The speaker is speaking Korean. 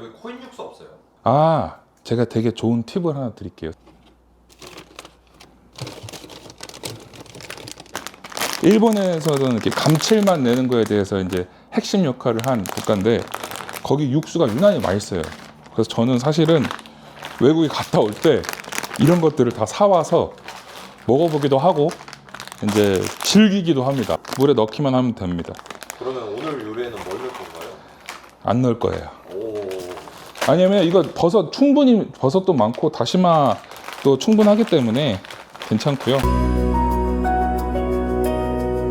여기 코인 육수 없어요. 아, 제가 되게 좋은 팁을 하나 드릴게요. 일본에서는 이렇게 감칠맛 내는 거에 대해서 이제 핵심 역할을 한 국가인데 거기 육수가 유난히 맛있어요. 그래서 저는 사실은 외국에 갔다 올 때 이런 것들을 다 사와서 먹어보기도 하고 이제 즐기기도 합니다. 물에 넣기만 하면 됩니다. 그러면 오늘 요리에는 뭘 넣을 건가요? 안 넣을 거예요. 오. 아니면 이거 버섯도 많고 다시마도 충분하기 때문에 괜찮고요.